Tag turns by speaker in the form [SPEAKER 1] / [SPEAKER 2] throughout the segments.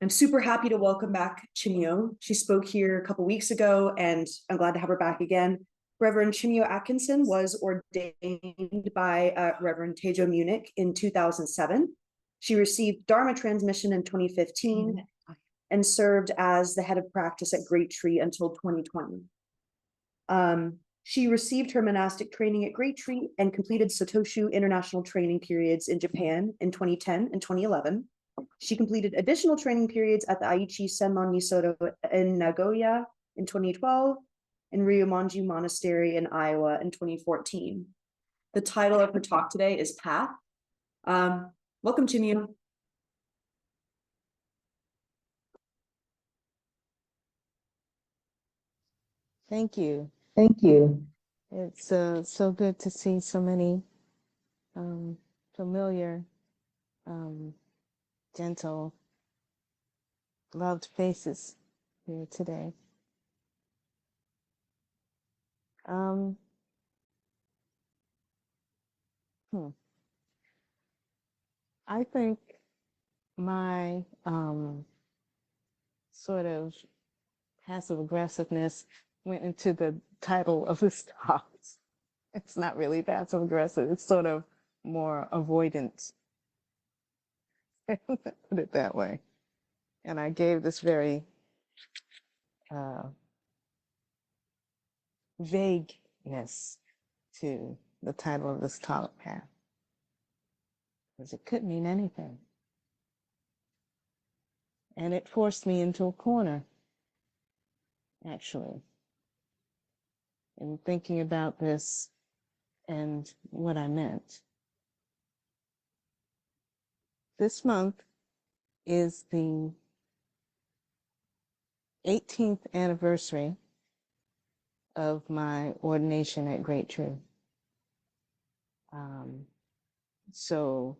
[SPEAKER 1] I'm super happy to welcome back Chimyo. She spoke here a couple weeks ago, and I'm glad to have her back again. Reverend Chimyo Atkinson was ordained by Reverend Teijo Munnich in 2007. She received Dharma Transmission in 2015 and served as the head of practice at Great Tree until 2020. She received her monastic training at Great Tree and completed Sotoshu International training periods in Japan in 2010 and 2011. She completed additional training periods at the Aichi Senmon Nisodo in Nagoya in 2012 and Ryumonji Monastery in Iowa in 2014. The title of her talk today is Path. Welcome, Chimyo.
[SPEAKER 2] Thank you.
[SPEAKER 3] Thank you.
[SPEAKER 2] It's so good to see so many familiar, gentle, loved faces here today. I think my sort of passive aggressiveness went into the title of this talk. It's not really passive aggressive. It's sort of more avoidant. Put it that way. And I gave this very vagueness to the title of this talk, Path, because it could mean anything. And it forced me into a corner, actually, in thinking about this and what I meant. This month is the 18th anniversary of my ordination at Great Tree. So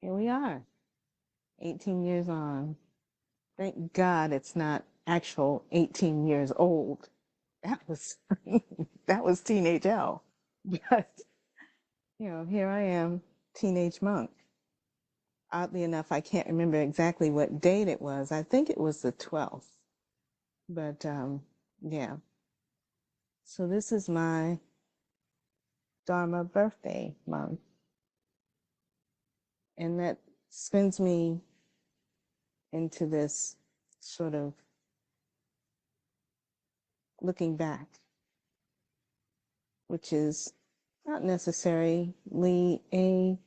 [SPEAKER 2] here we are, 18 years on. Thank God it's not actual 18 years old. That was that was teenage hell. But here I am, teenage monk. Oddly enough, I can't remember exactly what date it was. I think it was the 12th. But yeah. So this is my Dharma birthday month. And that spins me into this sort of looking back, which is not necessarily a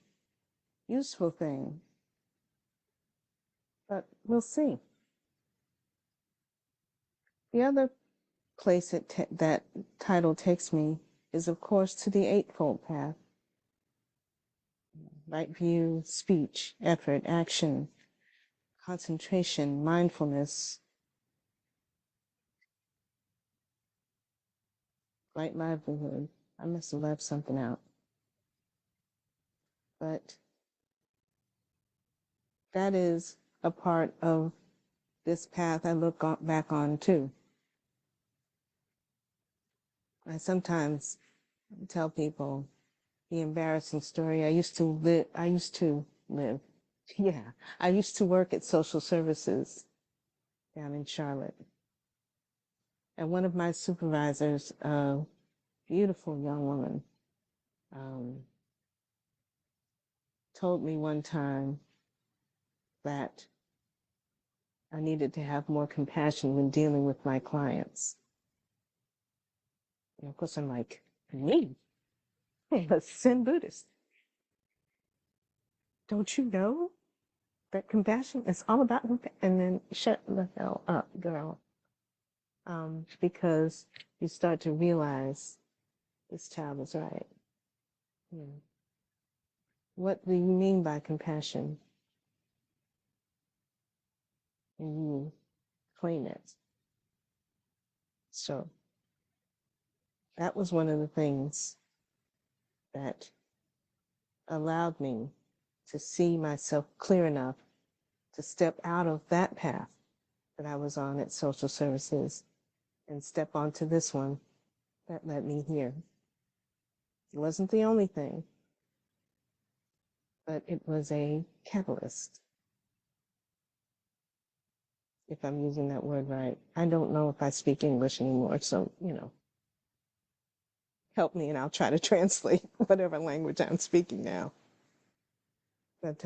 [SPEAKER 2] useful thing, but we'll see. The other place that title takes me is, of course, to the Eightfold Path. Right view, speech, effort, action, concentration, mindfulness, right livelihood. I must have left something out. But that is a part of this path I look back on too. I sometimes tell people the embarrassing story. I used to work at social services down in Charlotte. And one of my supervisors, a beautiful young woman, told me one time that I needed to have more compassion when dealing with my clients. And of course, I'm like, me? I'm a Zen Buddhist. Don't you know that compassion is all about compassion? And then shut the hell up, girl. Because you start to realize this child is right. What do you mean by compassion? And you claim it. So that was one of the things that allowed me to see myself clear enough to step out of that path that I was on at social services and step onto this one that led me here. It wasn't the only thing, but it was a catalyst. if I'm using that word right. I don't know if I speak English anymore, so, help me and I'll try to translate whatever language I'm speaking now. But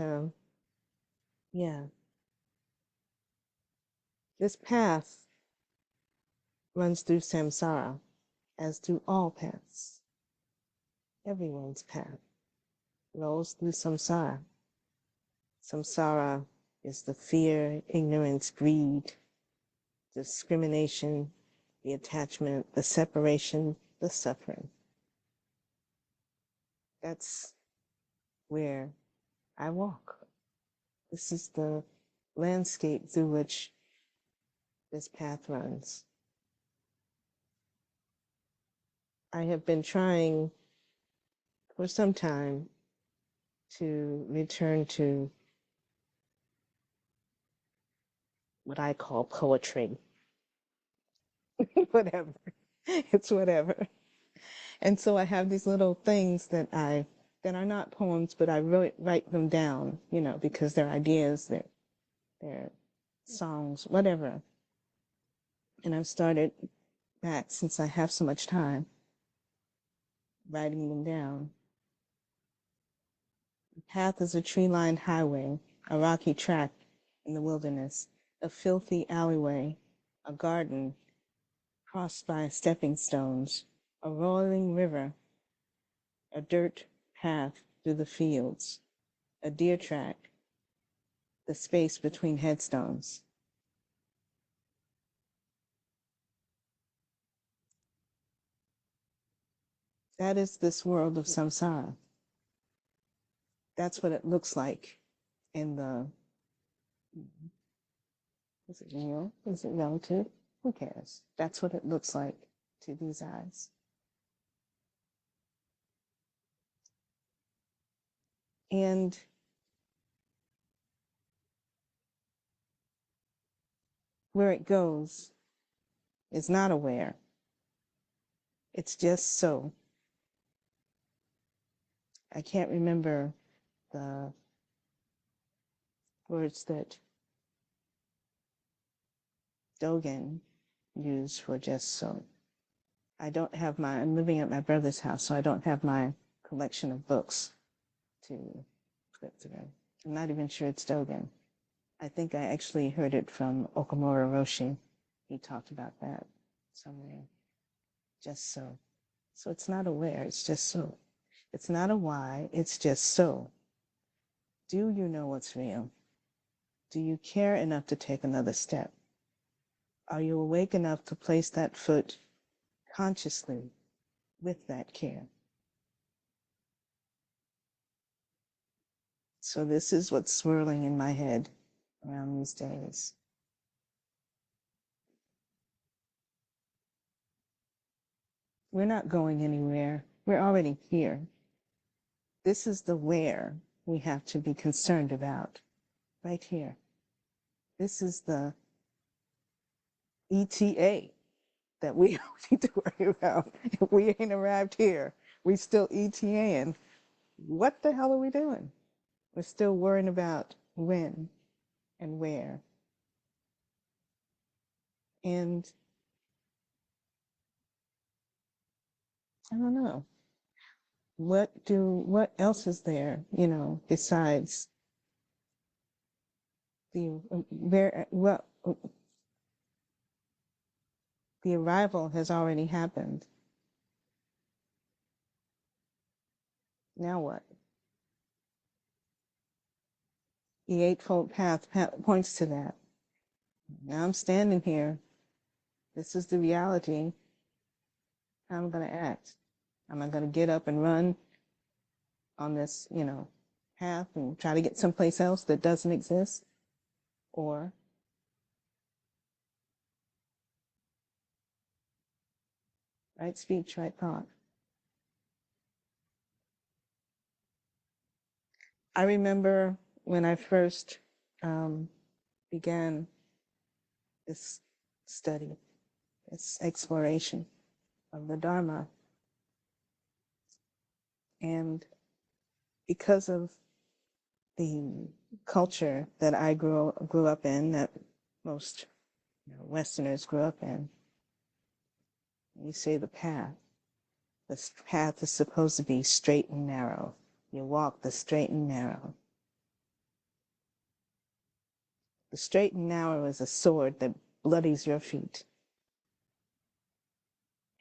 [SPEAKER 2] yeah, this path runs through samsara, as do all paths. Everyone's path rolls through samsara. Samsara is the fear, ignorance, greed, discrimination, the attachment, the separation, the suffering. That's where I walk. This is the landscape through which this path runs. I have been trying for some time to return to what I call poetry. Whatever. It's whatever. And so I have these little things that are not poems, but I write them down, because they're ideas, they're songs, whatever. And I've started back, since I have so much time, writing them down. The path is a tree-lined highway, a rocky track in the wilderness, a filthy alleyway, a garden crossed by stepping stones, a rolling river, a dirt path through the fields, a deer track, the space between headstones. That is this world of samsara. That's what it looks like in the, is it real? Is it relative? Who cares? That's what it looks like to these eyes. And where it goes is not aware. It's just so. I can't remember the words that Dogen used for just so. I'm living at my brother's house, so I don't have my collection of books to flip through. I'm not even sure it's Dogen. I think I actually heard it from Okamura Roshi. He talked about that somewhere. Just so. So it's not aware, it's just so. It's not a why, it's just so. Do you know what's real? Do you care enough to take another step? Are you awake enough to place that foot consciously with that care? So this is what's swirling in my head around these days. We're not going anywhere. We're already here. This is the where we have to be concerned about, right here. This is the ETA that we need to worry about. If we ain't arrived here, we still ETAing. What the hell are we doing? We're still worrying about when and where. And I don't know. What else is there, besides the the arrival has already happened. Now what? The Eightfold Path points to that. Now I'm standing here. This is the reality. How am I going to act? Am I going to get up and run on this, path and try to get someplace else that doesn't exist? Or right speech, right thought. I remember when I first began this study, this exploration of the Dharma. And because of the culture that I grew up in, that most Westerners grew up in. You say the path. The path is supposed to be straight and narrow. You walk the straight and narrow. The straight and narrow is a sword that bloodies your feet.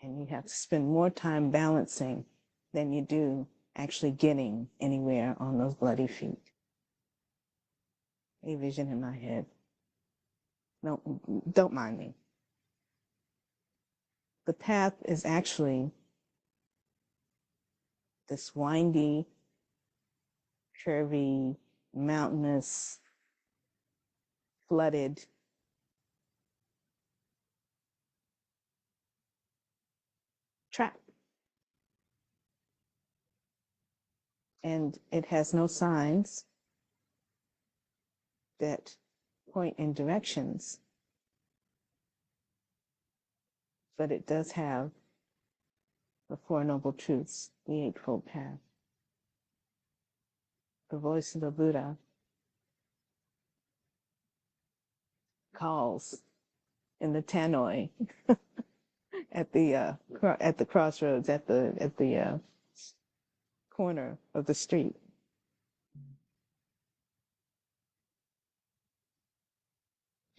[SPEAKER 2] And you have to spend more time balancing than you do actually getting anywhere on those bloody feet. A vision in my head. No, don't mind me. The path is actually this windy, curvy, mountainous, flooded track. And it has no signs that point in directions, but it does have the Four Noble Truths, the Eightfold Path, the voice of the Buddha calls in the tannoy at the crossroads, at the corner of the street.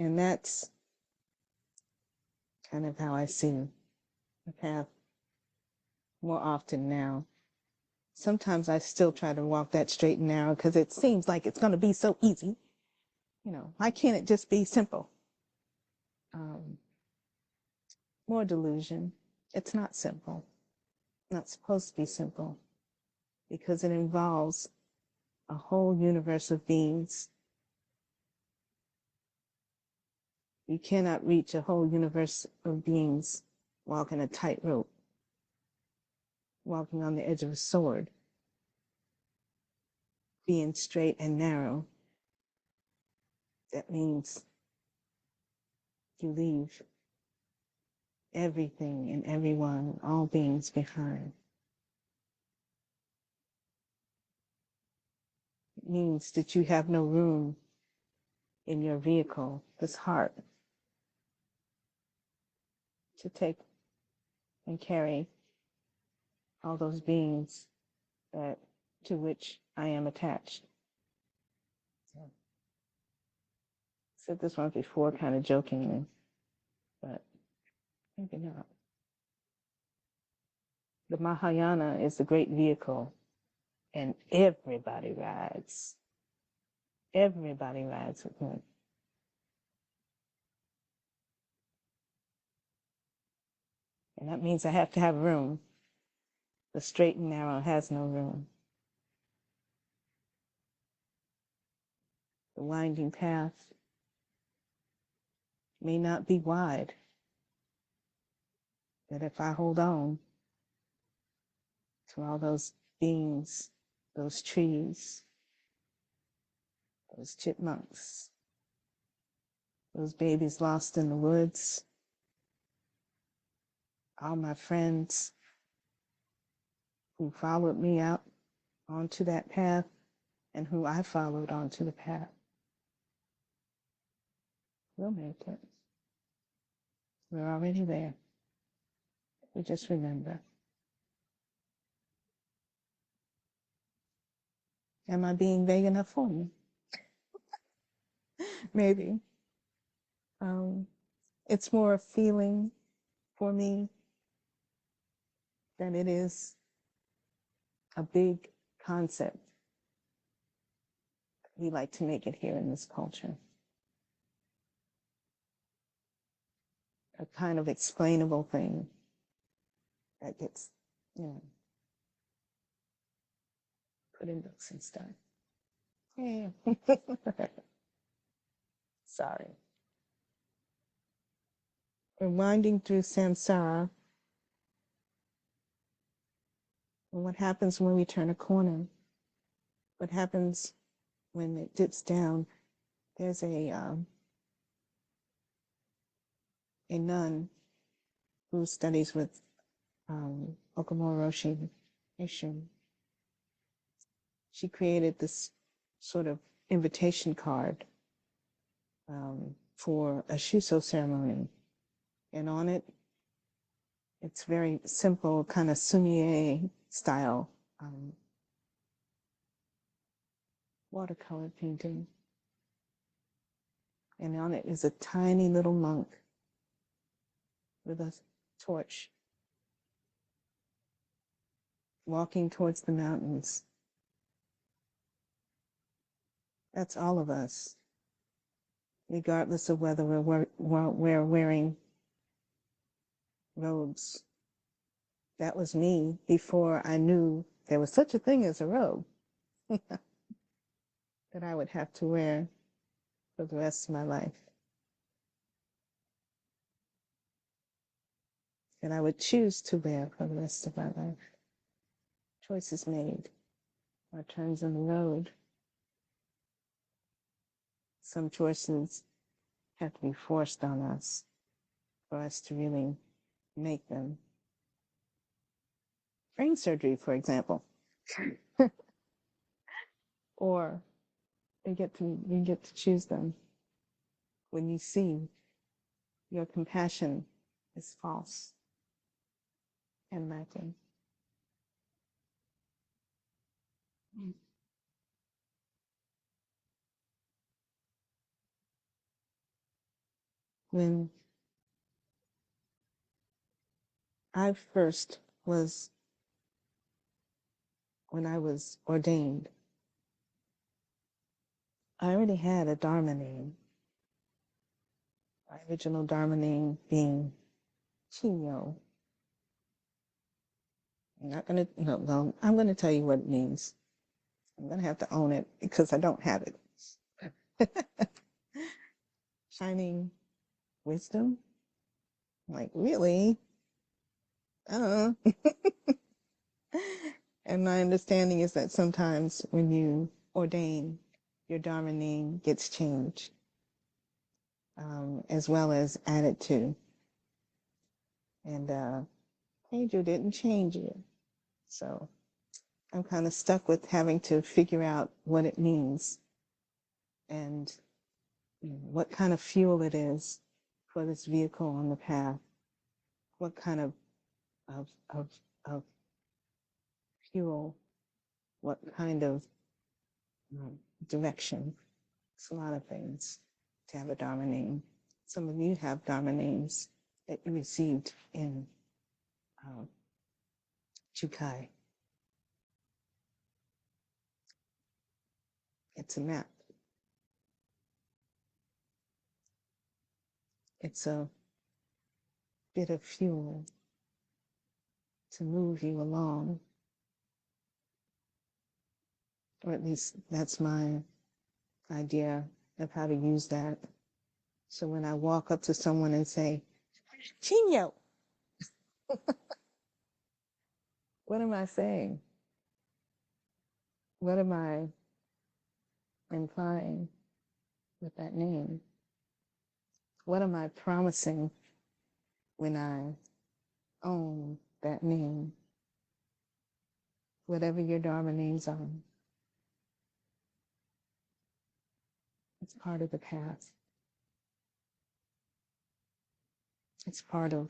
[SPEAKER 2] And that's kind of how I see the path more often now. Sometimes I still try to walk that straight and narrow because it seems like it's going to be so easy. Why can't it just be simple? More delusion. It's not simple. Not supposed to be simple because it involves a whole universe of beings. You cannot reach a whole universe of beings walking a tightrope, walking on the edge of a sword, being straight and narrow. That means you leave everything and everyone, all beings behind. It means that you have no room in your vehicle, this heart, to take and carry all those beings to which I am attached. So, I said this once before, kind of jokingly, but maybe not. The Mahayana is the great vehicle, and everybody rides. Everybody rides with me. And that means I have to have room. The straight and narrow has no room. The winding path may not be wide, but if I hold on to all those beings, those trees, those chipmunks, those babies lost in the woods, all my friends who followed me out onto that path and who I followed onto the path, we'll make it. We're already there. We just remember. Am I being vague enough for you? Maybe. It's more a feeling for me than it is a big concept. We like to make it here in this culture. A kind of explainable thing that gets, put in books and stuff. Yeah. Sorry. We're winding through samsara. And what happens when we turn a corner? What happens when it dips down? There's a nun who studies with Okamura Roshi Nation. She created this sort of invitation card for a shuso ceremony. And on it, it's very simple, kind of sumie style watercolor painting. And on it is a tiny little monk with a torch walking towards the mountains. That's all of us, regardless of whether we're wearing robes. That was me before I knew there was such a thing as a robe that I would have to wear for the rest of my life. That I would choose to wear for the rest of my life. Choices made, our turns in the road. Some choices have to be forced on us for us to really make them. Brain surgery, for example. Or you get to choose them when you see your compassion is false and lacking. When I was ordained, I already had a Dharma name. My original Dharma name being Chimyo. I'm gonna tell you what it means. I'm gonna have to own it because I don't have it. Shining wisdom? Like, really? And my understanding is that sometimes when you ordain, your Dharma name gets changed, as well as added to. And Teijo didn't change it. So I'm kind of stuck with having to figure out what it means and what kind of fuel it is for this vehicle on the path. What kind of fuel, what kind of direction. It's a lot of things to have a Dharma name. Some of you have Dharma names that you received in Chukai. It's a map. It's a bit of fuel to move you along. Or at least that's my idea of how to use that. So when I walk up to someone and say, Chimyo, what am I saying? What am I implying with that name? What am I promising when I own that name? Whatever your Dharma names are, it's part of the path. It's part of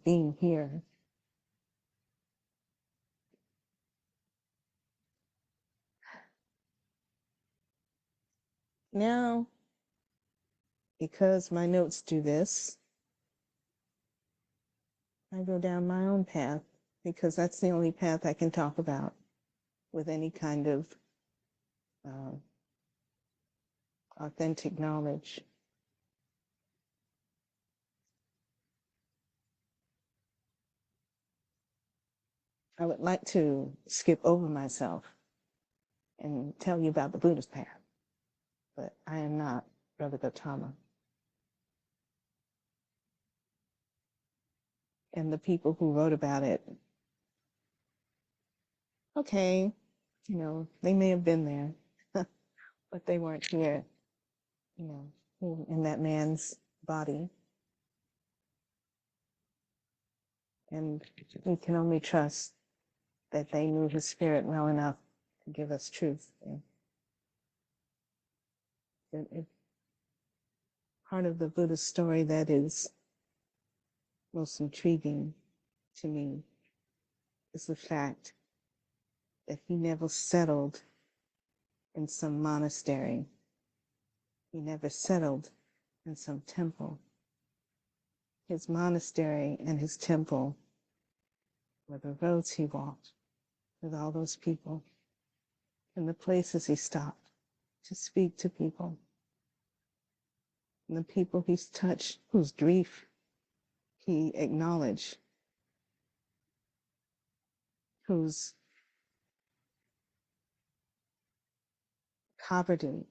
[SPEAKER 2] being here. Now, because my notes do this, I go down my own path because that's the only path I can talk about with any kind of authentic knowledge. I would like to skip over myself and tell you about the Buddha's path, but I am not Brother Gautama. And the people who wrote about it, okay, they may have been there, but they weren't here, in that man's body. And we can only trust that they knew his spirit well enough to give us truth. part of the Buddha story that is most intriguing to me is the fact that he never settled in some monastery. He never settled in some temple. His monastery and his temple were the roads he walked with all those people and the places he stopped to speak to people and the people he's touched, whose grief he acknowledged, whose poverty,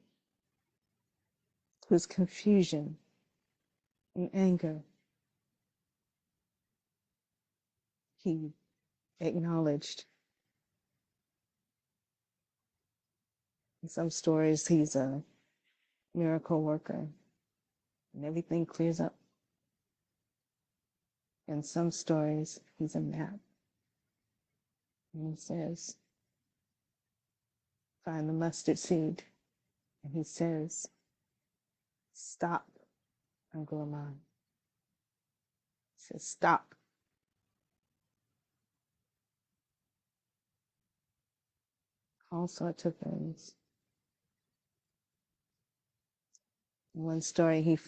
[SPEAKER 2] whose confusion and anger he acknowledged. In some stories, he's a miracle worker and everything clears up. In some stories, he's a map. And he says, find the mustard seed. And he says, stop, Ango. He says, stop. All sorts of things. In one story, he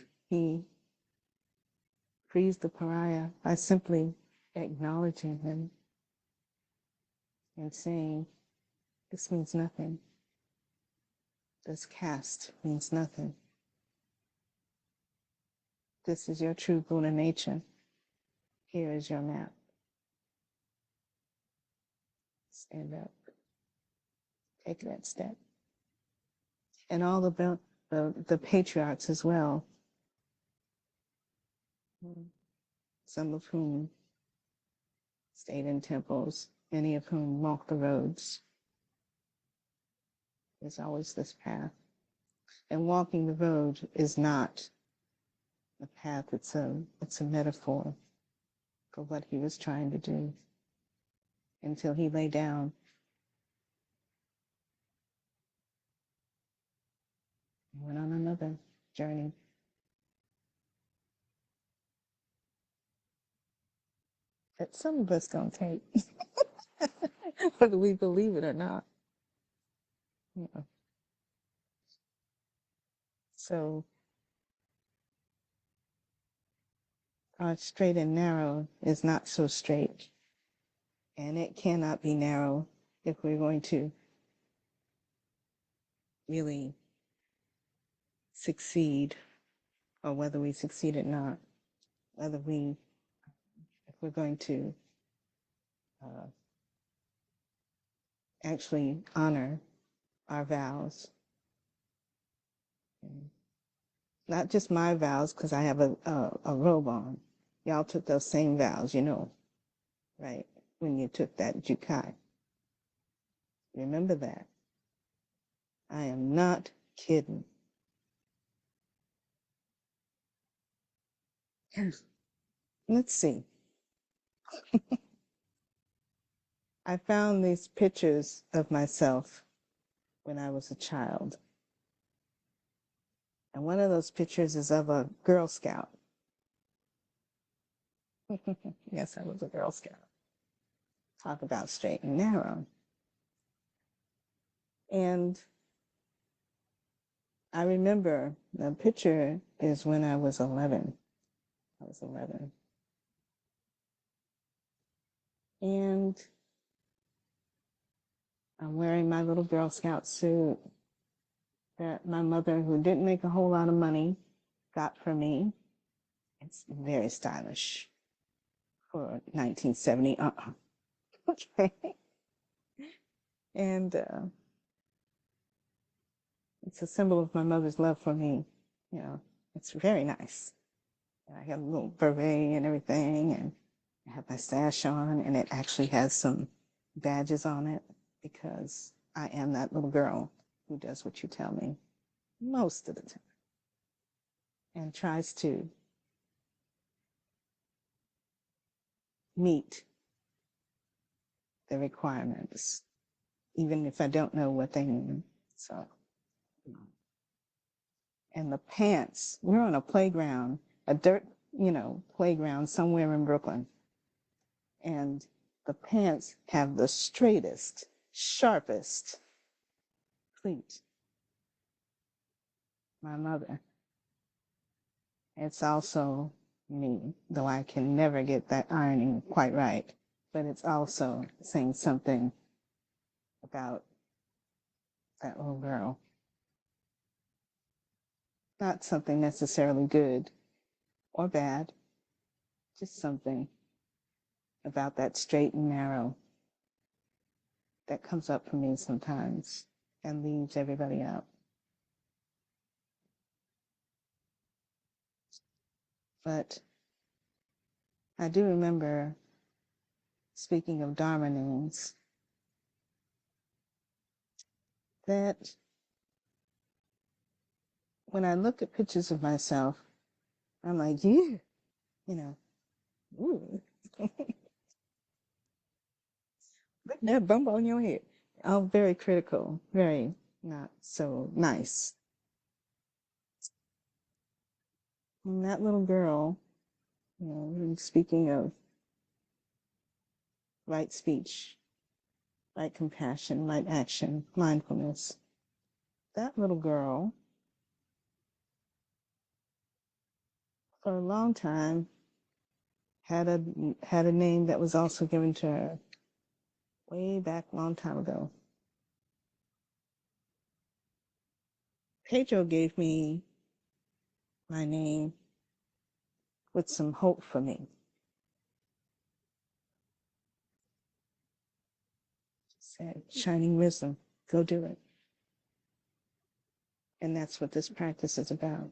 [SPEAKER 2] frees the pariah by simply acknowledging him and saying, this means nothing. This caste means nothing. This is your true Buddha nature. Here is your map. Stand up. Take that step. And all the patriarchs as well, some of whom stayed in temples, many of whom walked the roads. There's always this path. And walking the road is not a path, it's a metaphor for what he was trying to do until he lay down and went on another journey. That some of us gonna take, whether we believe it or not. Yeah. So our straight and narrow is not so straight, and it cannot be narrow if we're going to really succeed, or whether we succeed or not, if we're going to actually honor our vows. Not just my vows, because I have a robe on. Y'all took those same vows, right? When you took that jukai. Remember that. I am not kidding. Let's see. I found these pictures of myself when I was a child. And one of those pictures is of a Girl Scout. Yes, I was a Girl Scout. Talk about straight and narrow. And I remember the picture is when I was 11. I was 11. And I'm wearing my little Girl Scout suit that my mother, who didn't make a whole lot of money, got for me. It's very stylish for 1970. Okay. And it's a symbol of my mother's love for me. It's very nice. And I have a little beret and everything, and I have my sash on, and it actually has some badges on it because I am that little girl who does what you tell me most of the time and tries to meet the requirements, even if I don't know what they mean. So, And the pants, we're on a playground, a dirt, playground somewhere in Brooklyn. And the pants have the straightest, sharpest pleat. My mother. It's also me, though I can never get that ironing quite right. But it's also saying something about that little girl. Not something necessarily good or bad, just something about that straight and narrow that comes up for me sometimes and leaves everybody out. But I do remember, speaking of Dharma names, that when I look at pictures of myself, I'm like, yeah, ooh. Put that bump on your head. I'm very critical, very not so nice. And that little girl, speaking of right speech, right compassion, right action, mindfulness, that little girl, for a long time, had a name that was also given to her way back a long time ago. Teijo gave me my name with some hope for me. Said, shining wisdom, go do it. And that's what this practice is about.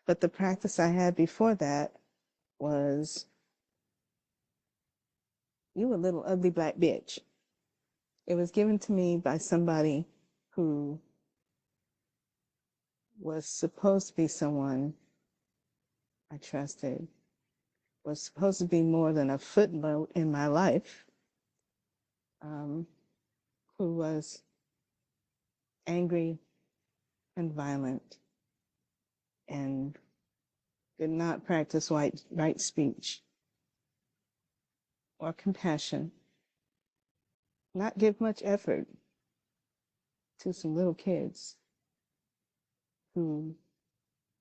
[SPEAKER 2] But the practice I had before that was, you a little ugly black bitch. It was given to me by somebody who was supposed to be someone I trusted, was supposed to be more than a footnote in my life, who was angry and violent and did not practice right speech or compassion, not give much effort to some little kids who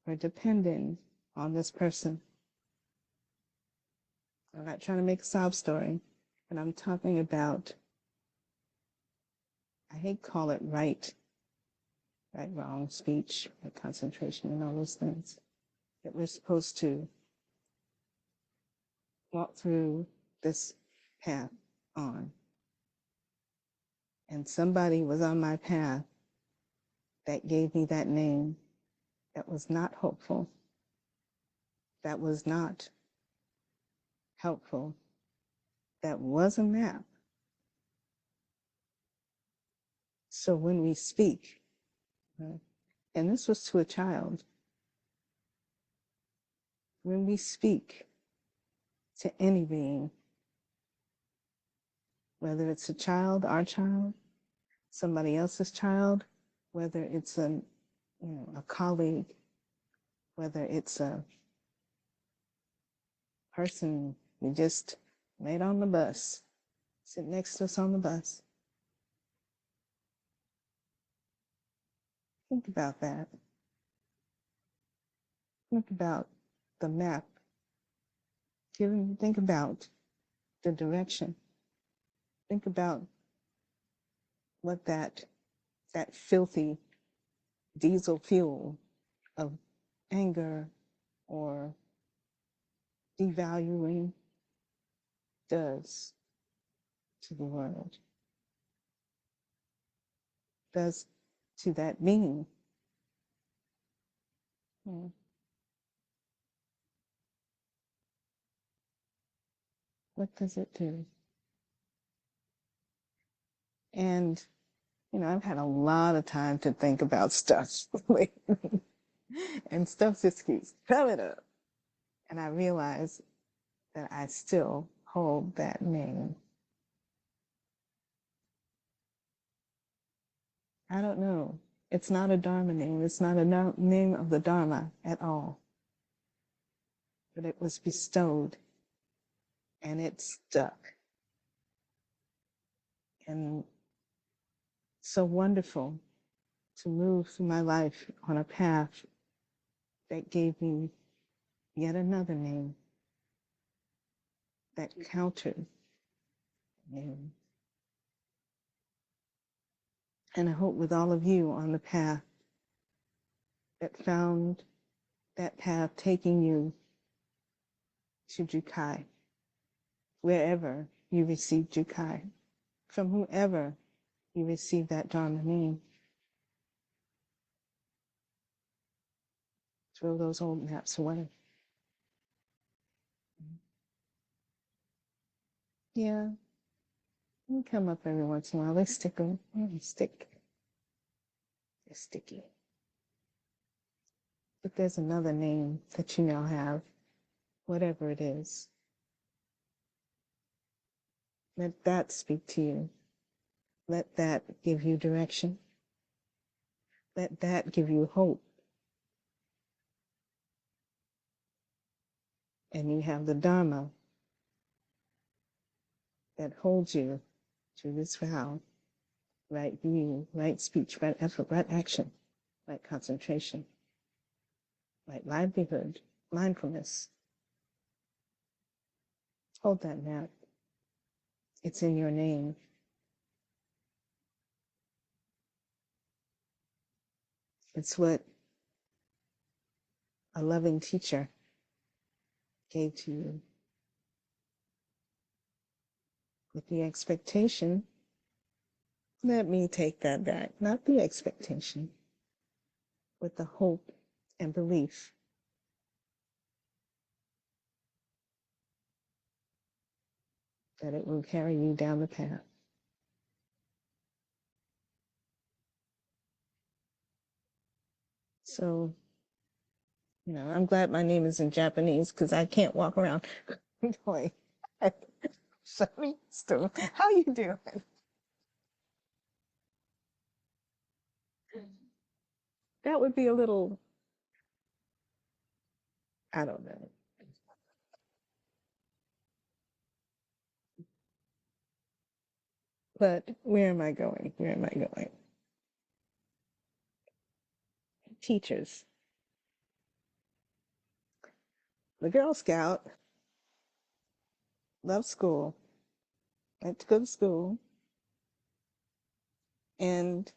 [SPEAKER 2] were dependent on this person. I'm not trying to make a sob story, but I'm talking about, I hate to call it right, wrong speech, concentration, and all those things that we're supposed to walk through this path on. And somebody was on my path that gave me that name that was not hopeful, that was not helpful, that was a map. So when we speak, and this was to a child, when we speak to any being, whether it's a child, our child, somebody else's child, whether it's a colleague, whether it's a person we just made on the bus, sit next to us on the bus. Think about that. Think about the map. Think about the direction. Think about what that filthy diesel fuel of anger or devaluing does to the world, does to that being. What does it do? And, I've had a lot of time to think about stuff lately, and stuff just keeps coming up. And I realize that I still hold that name. I don't know It's not a Dharma name. It's not a name of the Dharma at all. But it was bestowed and it stuck. And so wonderful to move through my life on a path that gave me yet another name that countered name. And I hope with all of you on the path that found that path taking you to Jukai, wherever you received Jukai, from whoever you received that Dharma name. Throw those old maps away. Yeah, they come up every once in a while. They stick them. Stick. They're sticky. But there's another name that you now have, whatever it is. Let that speak to you. Let that give you direction. Let that give you hope. And you have the Dharma that holds you to this vow. Right view, right speech, right effort, right action, right concentration, right livelihood, mindfulness. Hold that map. It's in your name. It's what a loving teacher gave to you with the expectation. Let me take that back. Not the expectation, but the hope and belief that it will carry you down the path. So, I'm glad my name is in Japanese because I can't walk around going, how you doing? That would be a little, I don't know. But where am I going? Where am I going? Teachers. The Girl Scout loved school. I had to go to school. And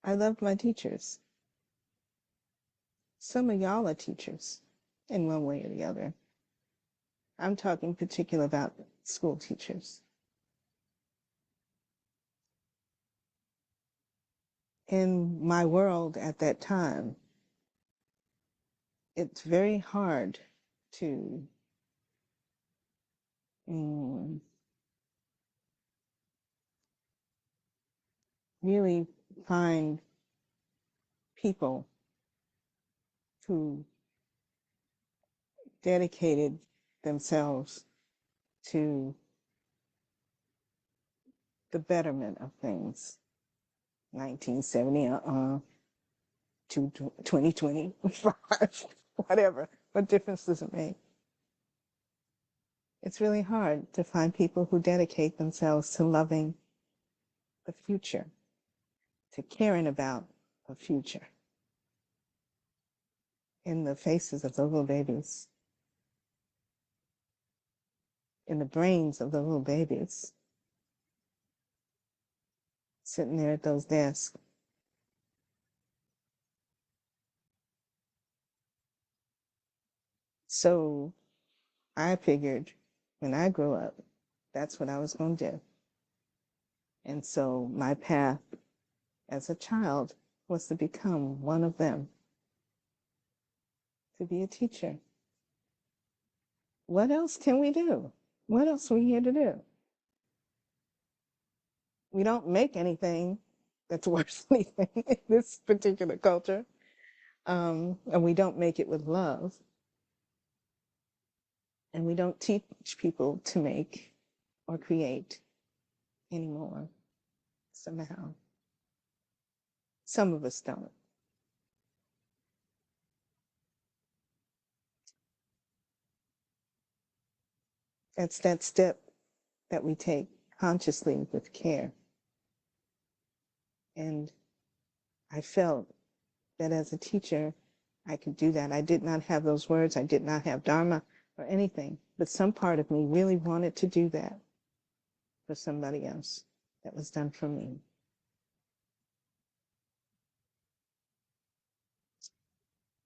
[SPEAKER 2] I loved my teachers. Some of y'all are teachers in one way or the other. I'm talking particular about school teachers. In my world at that time, it's very hard to really find people who dedicated themselves to the betterment of things. 1970 to 2025, whatever. What difference does it make? It's really hard to find people who dedicate themselves to loving the future, to caring about the future in the faces of the little babies, in the brains of the little babies, sitting there at those desks. So I figured when I grew up, that's what I was going to do. And so my path as a child was to become one of them, to be a teacher. What else can we do? What else are we here to do? We don't make anything that's worth anything in this particular culture. And we don't make it with love. And we don't teach people to make or create anymore, somehow. Some of us don't. That's that step that we take consciously with care. And I felt that as a teacher, I could do that. I did not have those words. I did not have Dharma or anything, but some part of me really wanted to do that for somebody else that was done for me.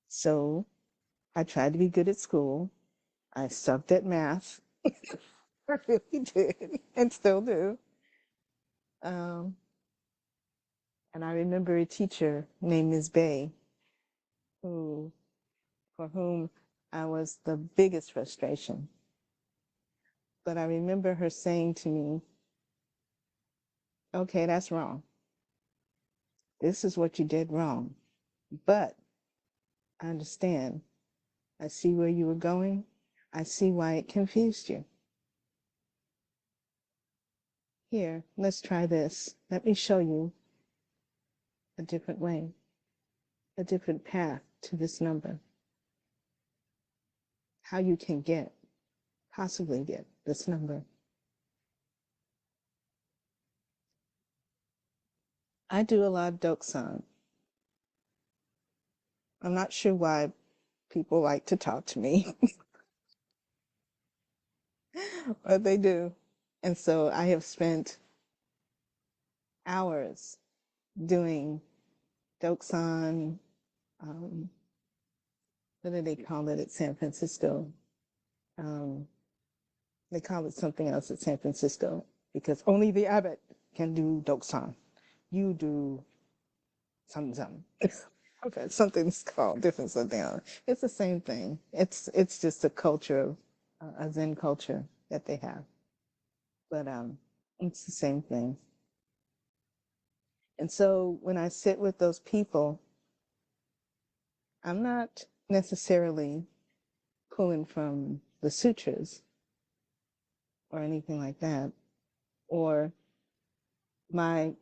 [SPEAKER 2] So I tried to be good at school. I sucked at math. I really did, and still do. And I remember a teacher named Ms. Bay, for whom I was the biggest frustration. But I remember her saying to me, okay, that's wrong. This is what you did wrong. But I understand. I see where you were going. I see why it confused you. Here, let's try this. Let me show you a different way, a different path to this number. How you can possibly get this number. I do a lot of dokusan. I'm not sure why people like to talk to me, but they do. And so I have spent hours doing dokusan. What do they call it at San Francisco? They call it something else at San Francisco because only the abbot can do dokusan. You do something. Okay, something's called different something else. It's the same thing. It's just a culture, a Zen culture that they have. But it's the same thing. And so when I sit with those people, I'm not necessarily pulling from the sutras or anything like that, or my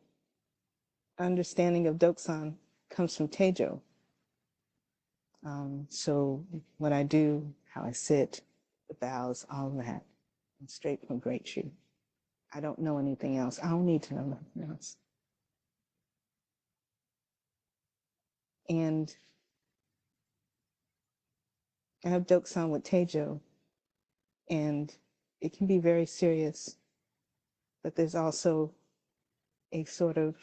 [SPEAKER 2] understanding of dokusan comes from Teijo. So what I do, how I sit, the bows, all of that, I'm straight from Great Tree. I don't know anything else. I don't need to know nothing else. And I have dokusan with Teijo, and it can be very serious, but there's also a sort of,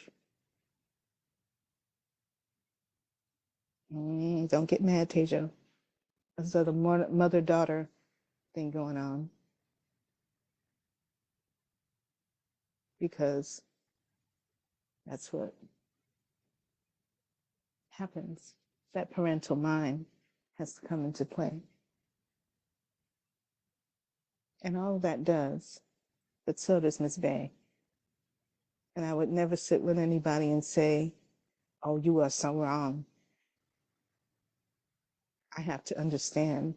[SPEAKER 2] don't get mad, Teijo. There's a mother-daughter thing going on. Because that's what happens. That parental mind has to come into play. And all of that does, but so does Miss Bay. And I would never sit with anybody and say, oh, you are so wrong. I have to understand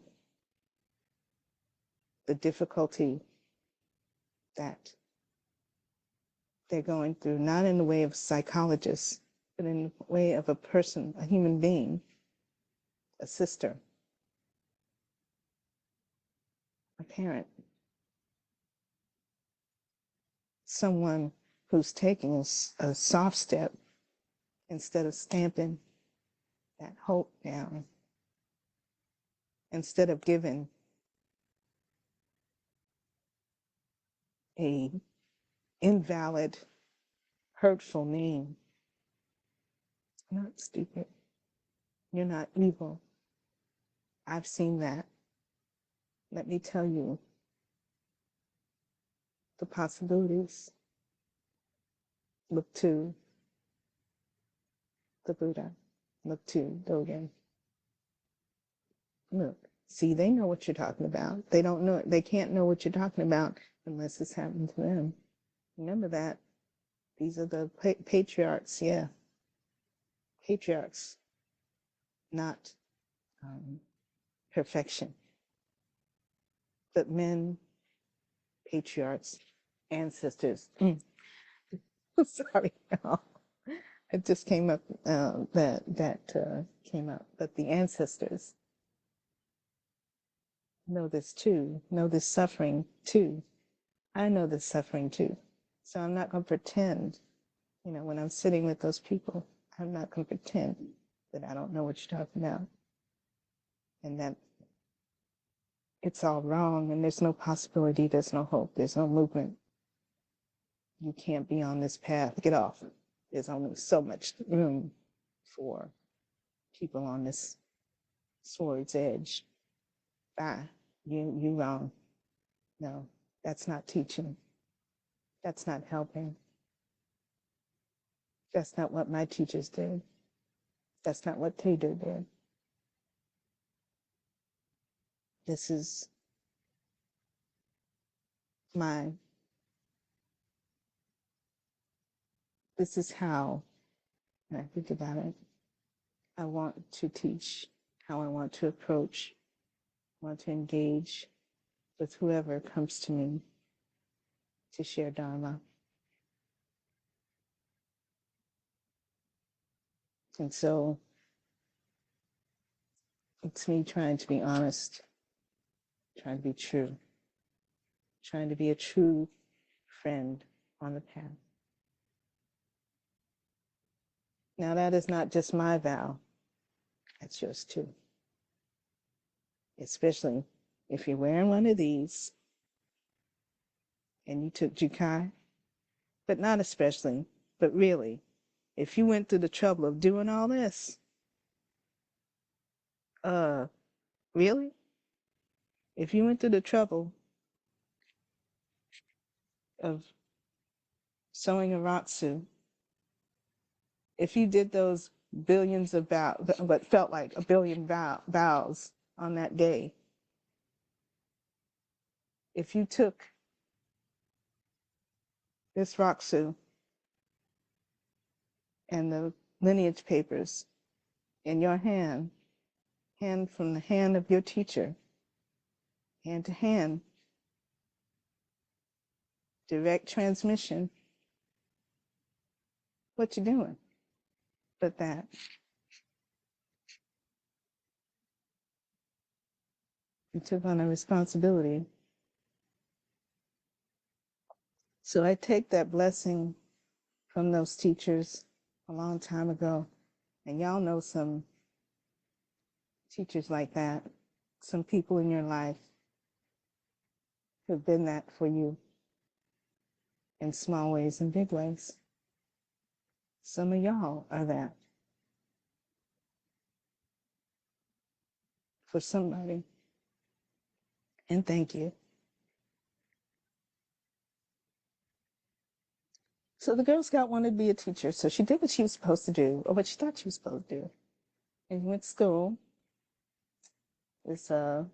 [SPEAKER 2] the difficulty that they're going through, not in the way of psychologists, but in the way of a person, a human being, a sister, a parent, someone who's taking a soft step instead of stamping that hope down, instead of giving a invalid, hurtful name. You're not stupid. You're not evil. I've seen that. Let me tell you the possibilities. Look to the Buddha. Look to Dogen. Look, see, they know what you're talking about. They don't know, they can't know what you're talking about unless it's happened to them. Remember that. These are the patriarchs, yeah. Patriarchs, not perfection. But men, patriarchs, ancestors. Sorry, no. it just came up, came up, but the ancestors know this too, know this suffering too. I know this suffering too. So I'm not going to pretend, when I'm sitting with those people, I'm not going to pretend that I don't know what you're talking about and that it's all wrong and there's no possibility, there's no hope, there's no movement. You can't be on this path. Get off. There's only so much room for people on this sword's edge. Bye. You wrong. No, that's not teaching. That's not helping. That's not what my teachers did. That's not what Teijo did. This is this is how, when I think about it, I want to teach, how I want to approach, want to engage with whoever comes to me to share Dharma. And so it's me trying to be honest, trying to be true, trying to be a true friend on the path. Now that is not just my vow, that's yours too. Especially if you're wearing one of these and you took Jukai, but not especially, but really, if you went through the trouble of doing all this, really? If you went through the trouble of sewing a ratsu, if you did those billions of vows, what felt like a billion vows on that day, if you took this Raksu and the lineage papers in your hand from the hand of your teacher, hand to hand, direct transmission, what you doing but that? You took on a responsibility. So I take that blessing from those teachers a long time ago, and y'all know some teachers like that, some people in your life who've been that for you in small ways and big ways. Some of y'all are that for somebody. And thank you. So the Girl Scout wanted to be a teacher, so she did what she was supposed to do, or what she thought she was supposed to do. And went to school. It's a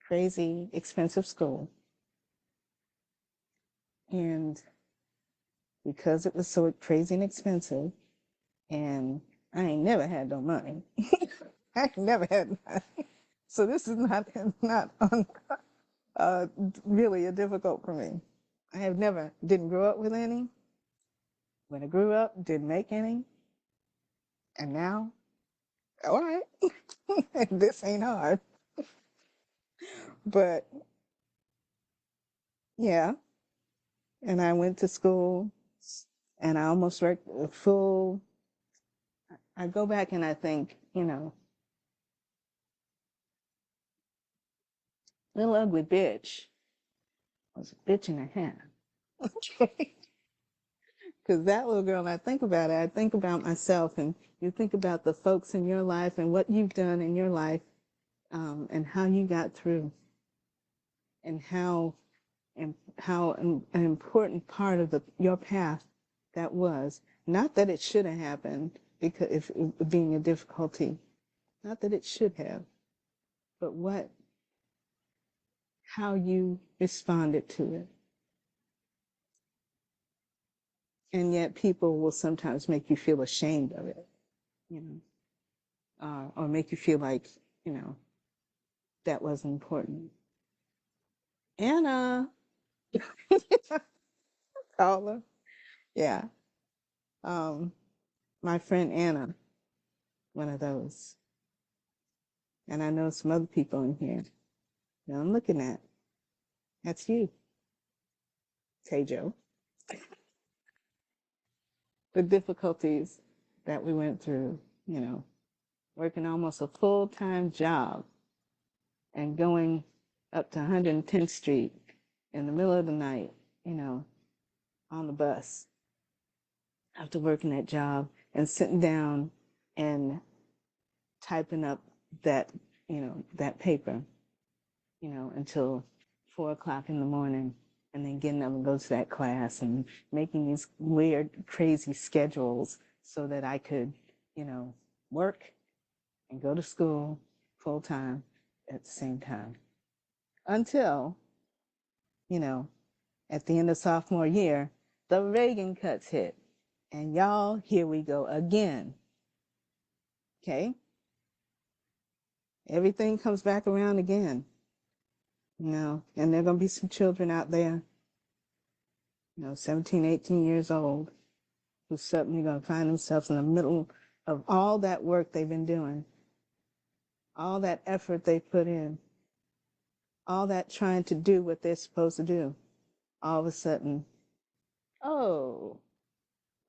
[SPEAKER 2] crazy, expensive school. And because it was so crazy and expensive, and I ain't never had no money. I ain't never had money. So this is not really difficult for me. I have didn't grow up with any. When I grew up, didn't make any. And now, all right, this ain't hard. But yeah, and I went to school and I almost worked a full, I go back and I think, little ugly bitch was a bitch and a half. Okay. Because that little girl, and I think about it, I think about myself, and you think about the folks in your life and what you've done in your life, and how you got through, and how an important part of your path that was. Not that it should have happened, because if being a difficulty, not that it should have, but how you responded to it. And yet people will sometimes make you feel ashamed of it, or make you feel like, that wasn't important. Anna, caller, yeah. My friend Anna, one of those. And I know some other people in here that I'm looking at. That's you, Teijo. The difficulties that we went through, working almost a full-time job and going up to 110th Street in the middle of the night, on the bus after working that job and sitting down and typing up that, that paper, until 4 o'clock in the morning, and then getting up and go to that class and making these weird, crazy schedules so that I could, work and go to school full time at the same time. Until, at the end of sophomore year, the Reagan cuts hit. And y'all, here we go again. Okay? Everything comes back around again. And there are going to be some children out there, 17, 18 years old, who suddenly going to find themselves in the middle of all that work they've been doing, all that effort they put in, all that trying to do what they're supposed to do. All of a sudden, oh,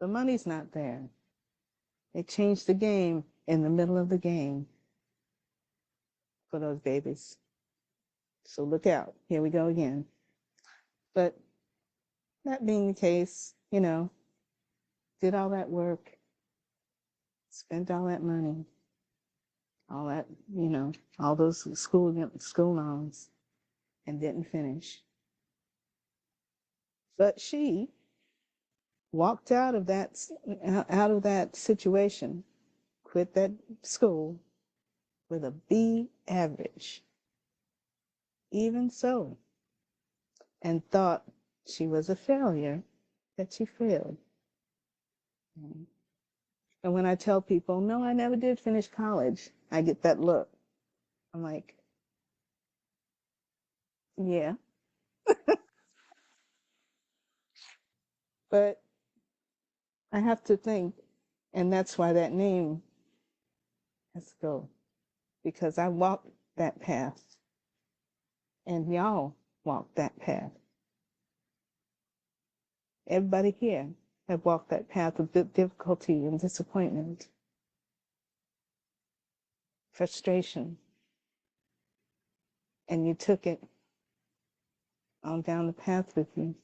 [SPEAKER 2] the money's not there. They changed the game in the middle of the game for those babies. So look out. Here we go again. But that being the case, did all that work, spent all that money, all that, all those school loans, and didn't finish. But she walked out of that situation, quit that school with a B average, even so, and thought she was a failure, that she failed. And when I tell people, no, I never did finish college, I get that look. I'm like, yeah. But I have to think, and that's why that name has to go, because I walked that path, and y'all walked that path. Everybody here have walked that path of difficulty and disappointment, frustration, and you took it on down the path with you,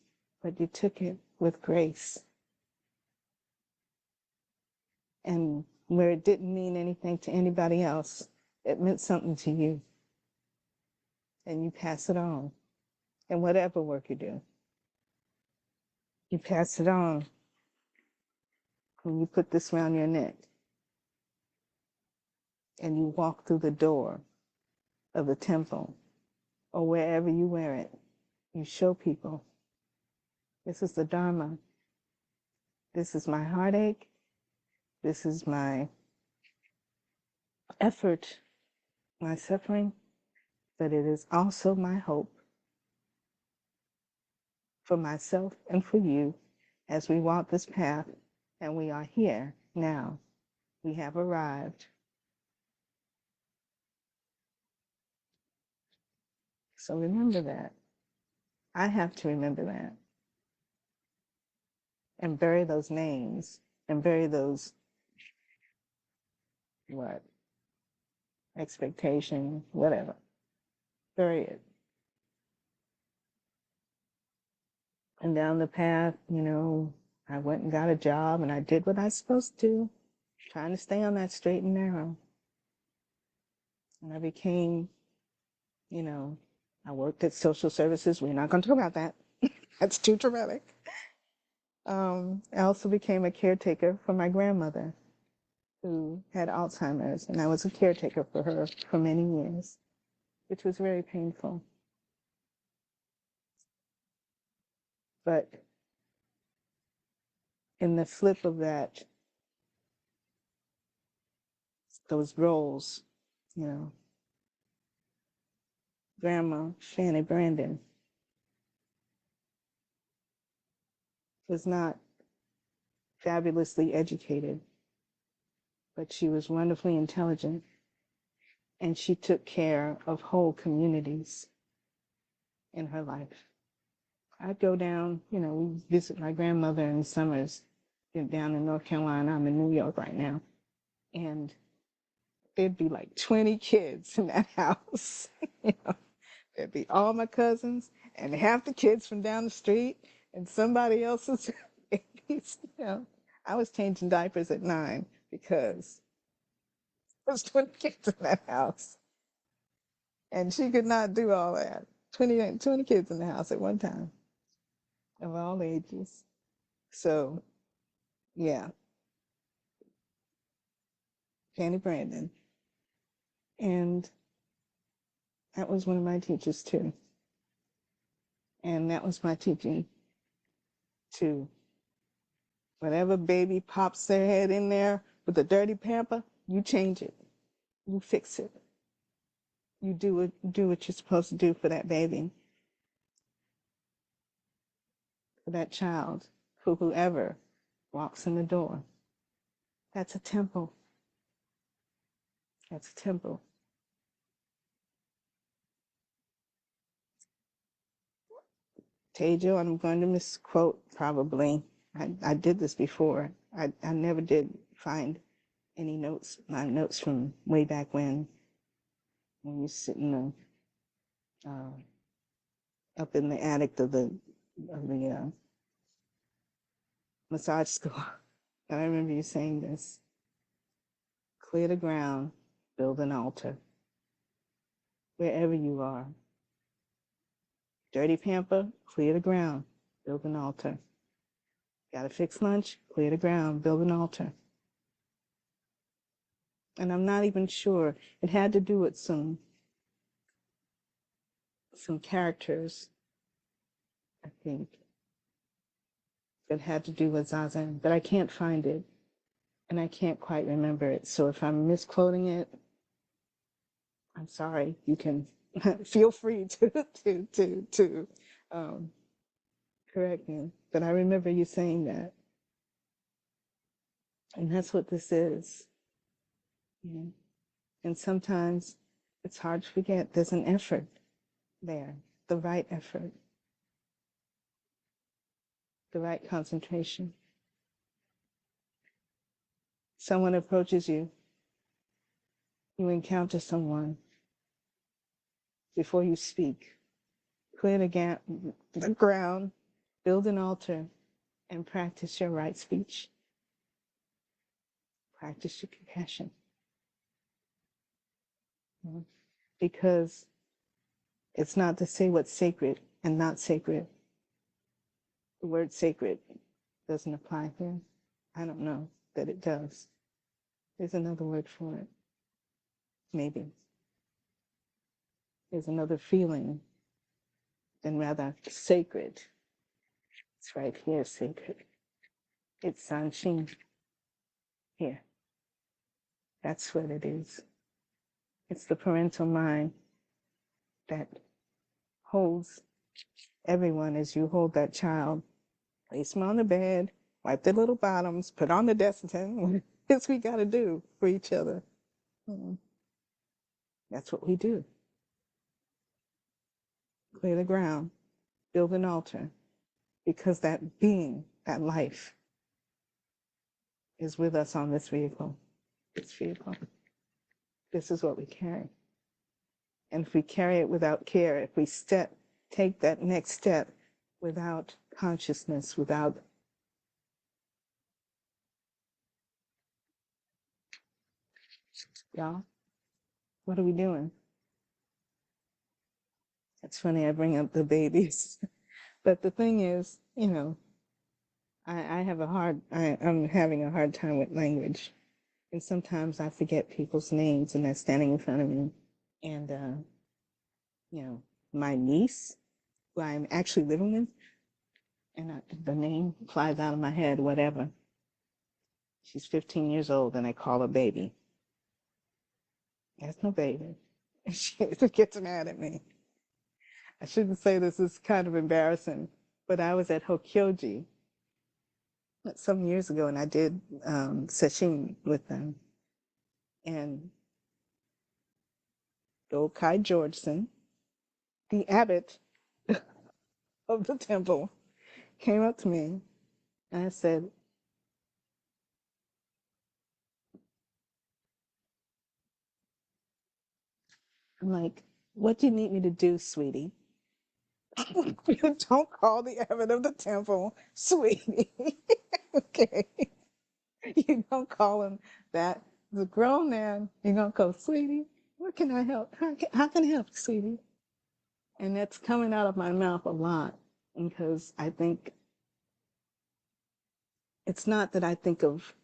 [SPEAKER 2] but you took it with grace. And where it didn't mean anything to anybody else, it meant something to you. And you pass it on. And whatever work you do, you pass it on. When you put this around your neck and you walk through the door of the temple or wherever you wear it, you show people, this is the Dharma. This is my heartache. This is my effort, my suffering, but it is also my hope for myself and for you as we walk this path, and we are here now. We have arrived. So remember that. I have to remember that. And bury those names and bury those, expectation, whatever. Bury it. And down the path, I went and got a job and I did what I was supposed to do, trying to stay on that straight and narrow. And I became, I worked at social services. We're not going to talk about that. That's too dramatic. I also became a caretaker for my grandmother, who had Alzheimer's, and I was a caretaker for her for many years, which was very painful. But in the flip of that, those roles, Grandma Fanny Brandon was not fabulously educated, but she was wonderfully intelligent, and she took care of whole communities in her life. I'd go down, we visit my grandmother in the summers, down in North Carolina. I'm in New York right now. And there'd be like 20 kids in that house. There'd be all my cousins and half the kids from down the street and somebody else's babies. I was changing diapers at 9 because there was 20 kids in that house. And she could not do all that. 20 kids in the house at one time of all ages. So, yeah, Fanny Brandon. And that was one of my teachers too. And that was my teaching too. Whatever baby pops their head in there with a dirty pamper, you change it. You fix it. You do what you're supposed to do for that baby, for that child, for whoever walks in the door. That's a temple. That's a temple. Teijo, I'm going to misquote probably. I did this before. I never did find any notes, my notes from way back when you sit in the up in the attic of the massage school. And I remember you saying this: clear the ground, build an altar. Wherever you are. Dirty pamper, clear the ground, build an altar. Got to fix lunch, clear the ground, build an altar. And I'm not even sure. It had to do with some characters, I think, that had to do with Zazen, but I can't find it, and I can't quite remember it. So if I'm misquoting it, I'm sorry. You can feel free to correct me. But I remember you saying that, and that's what this is. And sometimes it's hard to forget there's an effort there, the right effort, the right concentration. Someone approaches you, you encounter someone. Before you speak, clear the ground, build an altar, and practice your right speech. Practice your compassion. Because it's not to say what's sacred and not sacred. The word sacred doesn't apply here. I don't know that it does. There's another word for it. Maybe. There's another feeling than rather sacred. It's right here, sacred. It's Sanshin. Here. That's what it is. It's the parental mind that holds everyone as you hold that child. Place them on the bed, wipe their little bottoms, put on the Desitin. What else we got to do for each other? That's what we do. Clear the ground, build an altar, because that being, that life, is with us on this vehicle. This vehicle. This is what we carry. And if we carry it without care, if we take that next step without consciousness, without y'all, what are we doing? It's funny I bring up the babies, but the thing is, I'm having a hard time with language, and sometimes I forget people's names, and they're standing in front of me, and my niece, who I'm actually living with, and the name flies out of my head, whatever. She's 15 years old, and I call her baby. That's no baby. She gets mad at me. I shouldn't say this, is kind of embarrassing, but I was at Hokyoji some years ago, and I did sesshin with them. And Dokai Georgeson, the abbot of the temple, came up to me and I said, I'm like, what do you need me to do, sweetie? You don't call the abbot of the temple, sweetie. Okay. You don't call him that. The grown man, you're going to go, sweetie, what can I help? How can I help, sweetie? And that's coming out of my mouth a lot because I think it's not that I think of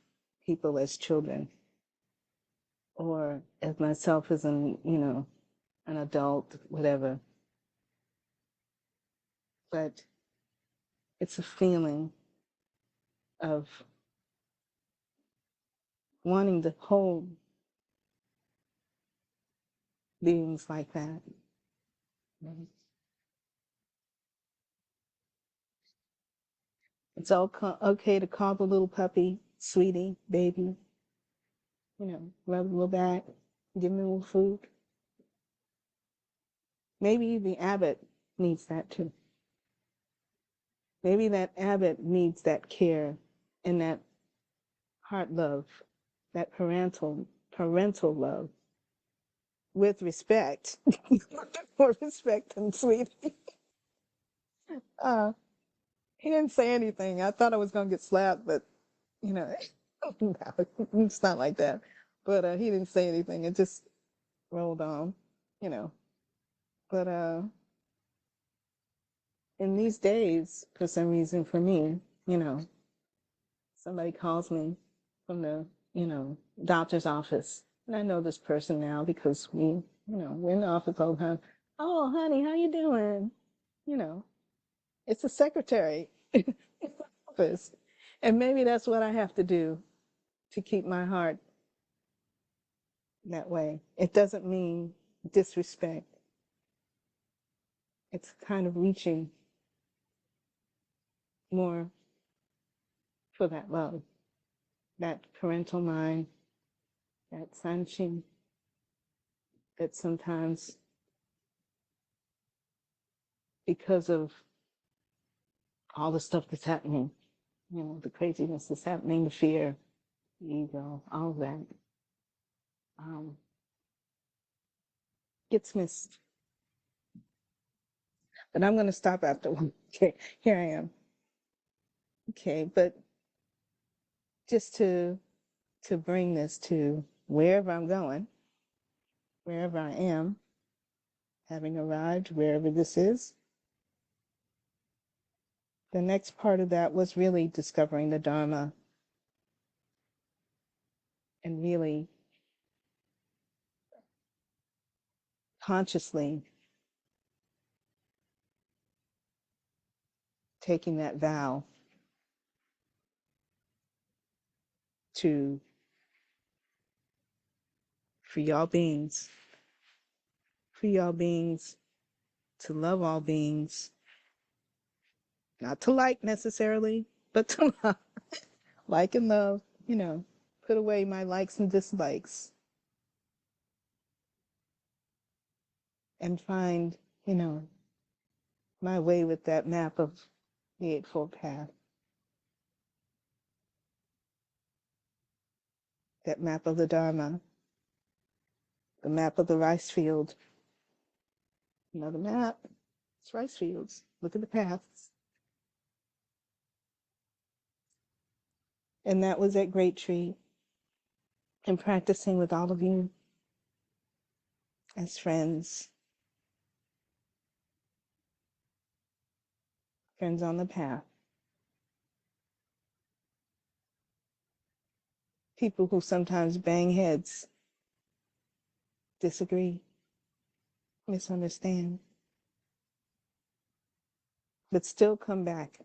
[SPEAKER 2] people as children or as myself as an adult, whatever. But it's a feeling of wanting to hold beings like that. It's okay to call the little puppy sweetie, baby, rub a little back, give him a little food. Maybe the abbot needs that too. Maybe that abbot needs that care and that heart love, that parental love with respect, more respect than sweetie. Uh, he didn't say anything. I thought I was gonna get slapped, but no, it's not like that. But he didn't say anything. It just rolled on, you know. But in these days, for some reason, for me, somebody calls me from the, doctor's office. And I know this person now because we're in the office all the time. Oh, honey, how you doing? You know, it's the secretary in the office. And maybe that's what I have to do to keep my heart that way. It doesn't mean disrespect. It's kind of reaching more for that love, that parental mind, that sanshin, that sometimes because of all the stuff that's happening, the craziness that's happening, the fear, the ego, all of that, gets missed. But I'm going to stop after one. Okay, here I am. Okay, but just to bring this to wherever I'm going, wherever I am, having arrived, wherever this is, the next part of that was really discovering the Dharma and really consciously taking that vow to free all beings, to love all beings, not to like necessarily, but to love, like and love, put away my likes and dislikes and find, my way with that map of the Eightfold Path, that map of the Dharma, the map of the rice field. The map, it's rice fields. Look at the paths. And that was at Great Tree and practicing with all of you as friends on the path. People who sometimes bang heads, disagree, misunderstand, but still come back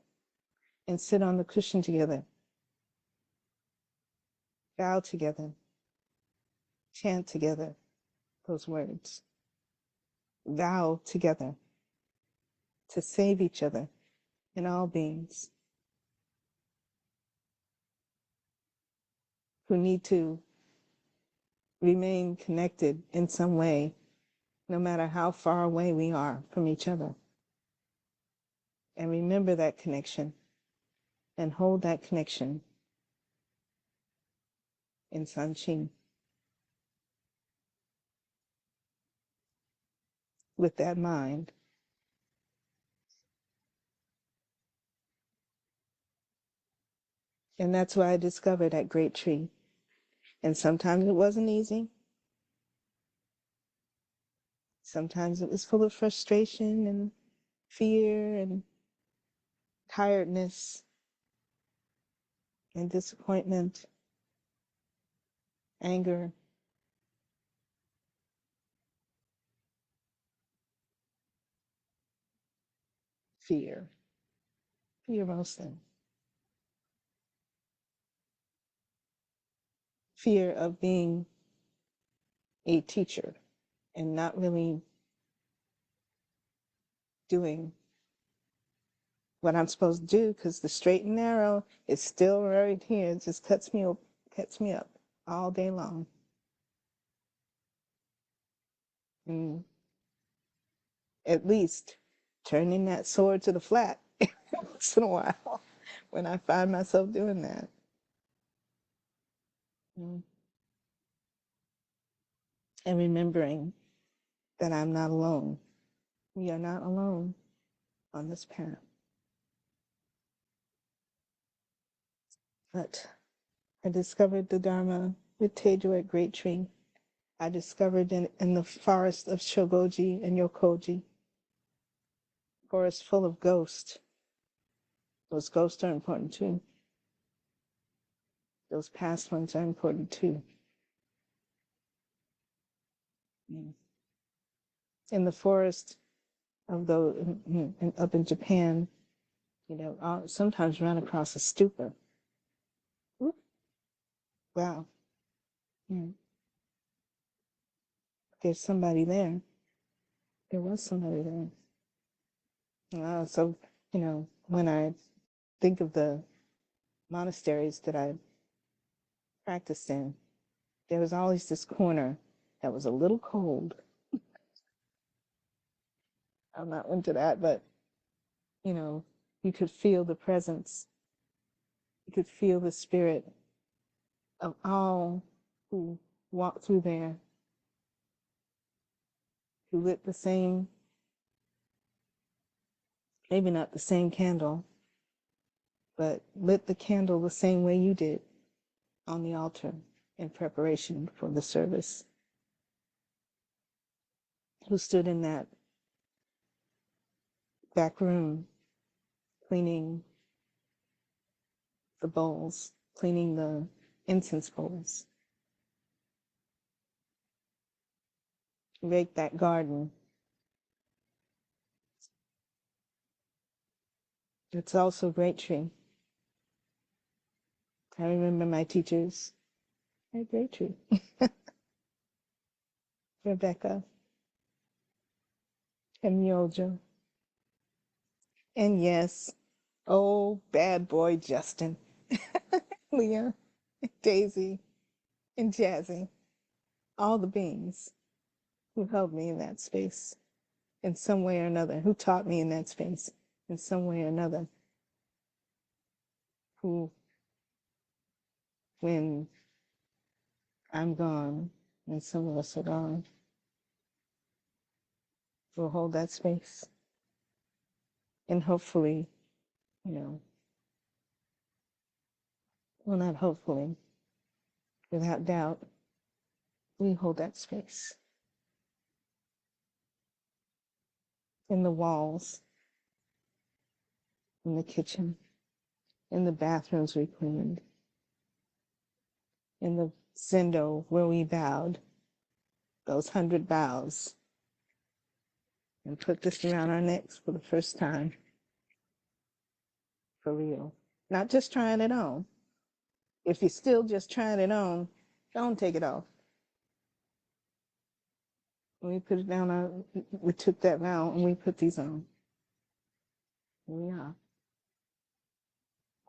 [SPEAKER 2] and sit on the cushion together, bow together, chant together those words, vow together to save each other and all beings who need to remain connected in some way, no matter how far away we are from each other. And remember that connection and hold that connection in Sanqin with that mind. And that's why I discovered that great tree. And sometimes it wasn't easy. Sometimes it was full of frustration and fear and tiredness and disappointment, anger. Fear. Fear mostly. Fear of being a teacher and not really doing what I'm supposed to do, because the straight and narrow is still right here. It just cuts me up all day long. And at least turning that sword to the flat once in a while when I find myself doing that. Mm. And remembering that I'm not alone. We are not alone on this path. But I discovered the Dharma with Teijo at Great Tree. I discovered in the forest of Shogoji and Yokoji, forest full of ghosts. Those ghosts are important too. Those past ones are important too. Mm. In the forest of those up in Japan, I'll sometimes run across a stupa. Oop. Wow. Mm. There's somebody there. There was somebody there. So, when I think of the monasteries that I practiced in, there was always this corner that was a little cold. I'm not into that, but, you could feel the presence. You could feel the spirit of all who walked through there, who lit the same, maybe not the same candle, but lit the candle the same way you did on the altar in preparation for the service, who stood in that back room cleaning the bowls, cleaning the incense bowls, rake that garden. It's also Great Tree. I remember my teachers at Great Tree. Rebecca and Myojo. And yes, oh, bad boy Justin, Leah, Daisy, and Jazzy, all the beings who held me in that space in some way or another, who taught me in that space in some way or another, who, when I'm gone and some of us are gone, will hold that space. And hopefully, well, not hopefully, without doubt, we hold that space in the walls, in the kitchen, in the bathrooms we cleaned, in the zendo where we bowed, those 100 bows, and put this around our necks for the first time, for real. Not just trying it on. If you're still just trying it on, don't take it off. When we put it down, we took that vow and we put these on. Here we are.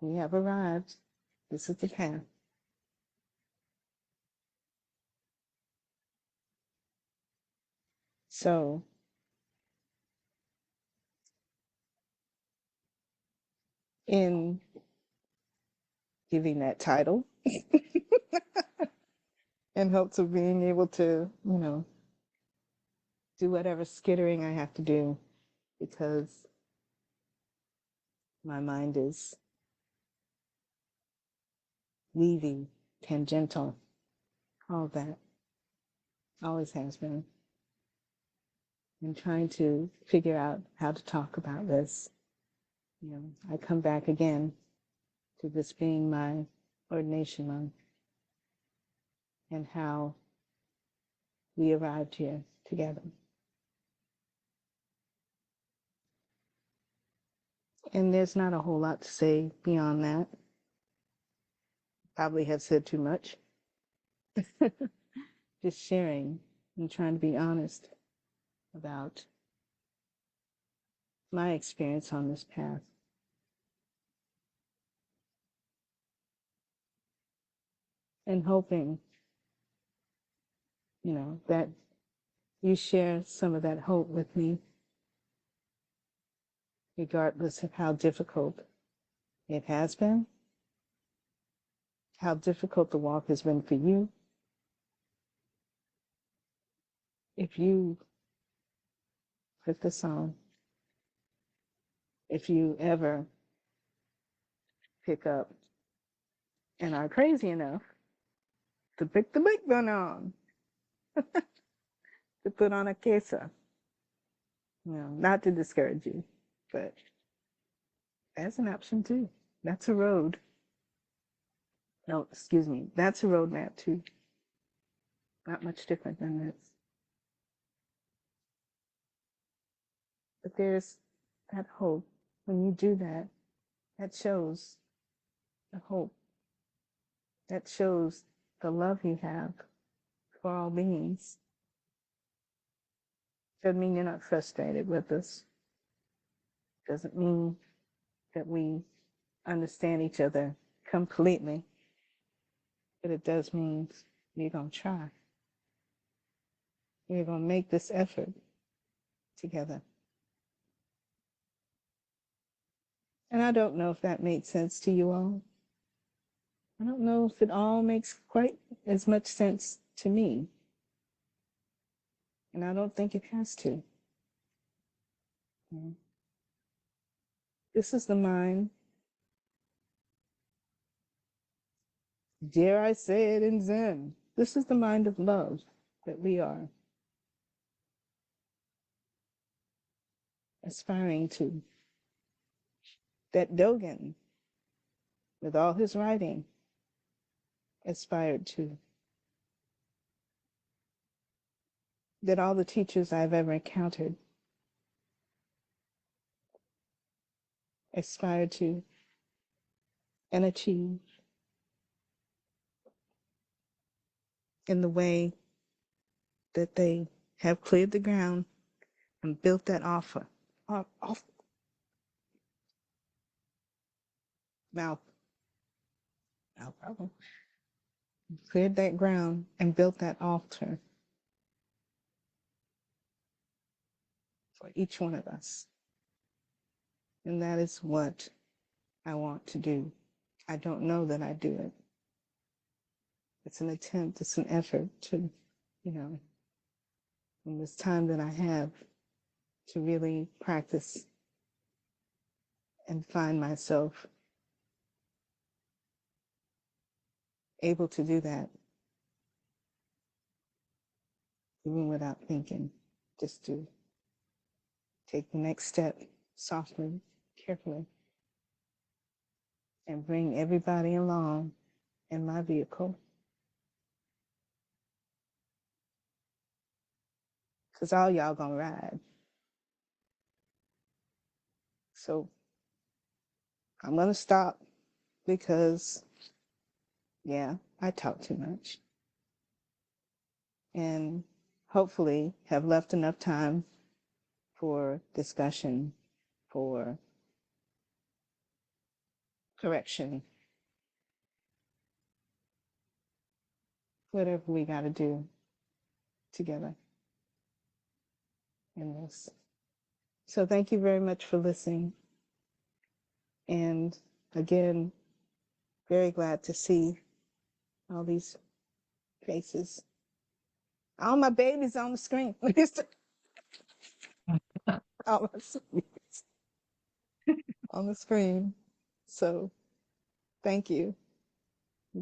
[SPEAKER 2] We have arrived. This is the path. So in giving that title, in hopes of being able to, do whatever skittering I have to do, because my mind is weaving, tangential, all that, always has been. And trying to figure out how to talk about this. I come back again to this being my ordination month and how we arrived here together. And there's not a whole lot to say beyond that. Probably have said too much. Just sharing and trying to be honest about my experience on this path. And hoping, that you share some of that hope with me, regardless of how difficult it has been, how difficult the walk has been for you. If you put this on, if you ever pick up and are crazy enough to pick the big one on, to put on a kesa, not to discourage you, but that's an option too. That's a road. No, excuse me, that's a roadmap too. Not much different than this. But there's that hope. When you do that, that shows the hope. That shows the love you have for all beings. Doesn't mean you're not frustrated with us. Doesn't mean that we understand each other completely. But it does mean you're going to try. You're going to make this effort together. And I don't know if that made sense to you all. I don't know if it all makes quite as much sense to me. And I don't think it has to. This is the mind, dare I say it in Zen, this is the mind of love that we are aspiring to. That Dogen, with all his writing, aspired to. That all the teachers I've ever encountered aspired to and achieve in the way that they have cleared the ground and built that off mouth problem. Cleared that ground and built that altar for each one of us. And that is what I want to do. I don't know that I do it. It's an attempt, it's an effort to, in this time that I have, to really practice and find myself able to do that, even without thinking, just to take the next step softly, carefully, and bring everybody along in my vehicle. Because all y'all gonna ride. So I'm gonna stop because, I talk too much. And hopefully have left enough time for discussion, for correction, whatever we got to do together. in this. So thank you very much for listening. And again, very glad to see all these faces. All my babies on the screen. All my babies on the screen. So thank you.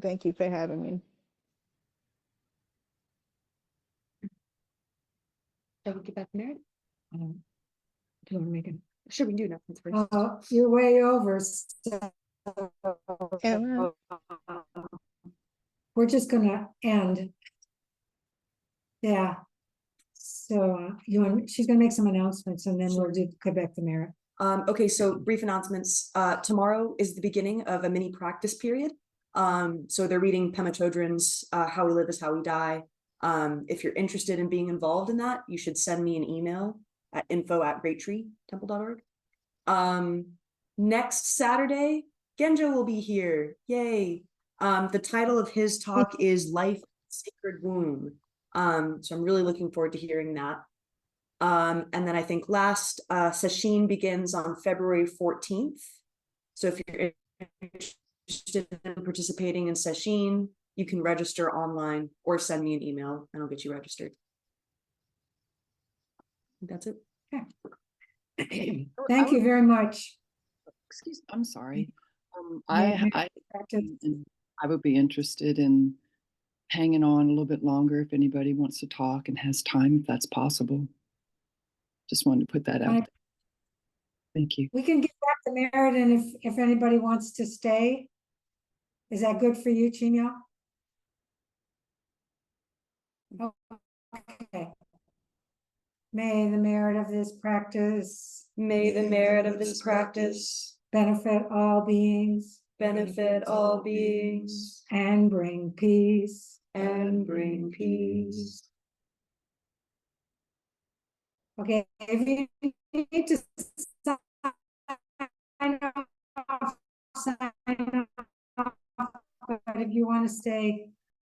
[SPEAKER 2] Thank you for having me.
[SPEAKER 1] Shall we get back to Merit?
[SPEAKER 3] Do you want to make it?
[SPEAKER 1] Sure, we can do announcements first.
[SPEAKER 3] You're way over. So
[SPEAKER 2] Anna?
[SPEAKER 3] we're just gonna end. Yeah. So she's gonna make some announcements and then we'll do Quebec the Merit.
[SPEAKER 1] Okay, so brief announcements. Tomorrow is the beginning of a mini practice period. So they're reading Pema Chodron's How We Live is How We Die. If you're interested in being involved in that, you should send me an email at info@greattreetemple.org. Next Saturday, Genjo will be here. Yay. The title of his talk is Life Sacred Womb. So I'm really looking forward to hearing that. And then I think last session begins on February 14th. So if you're interested in participating in session, you can register online or send me an email and I'll get you registered. That's it.
[SPEAKER 3] Okay. Thank you very much.
[SPEAKER 4] Excuse me, I'm sorry.
[SPEAKER 3] Yeah,
[SPEAKER 4] I would be interested in hanging on a little bit longer if anybody wants to talk and has time, if that's possible. Just wanted to put that out there. Thank you.
[SPEAKER 3] We can get back to Merit, and if anybody wants to stay, is that good for you, Chimyo? Okay. May the merit of this practice benefit all beings and bring peace. Okay, if you need to sign off, but if you want to stay,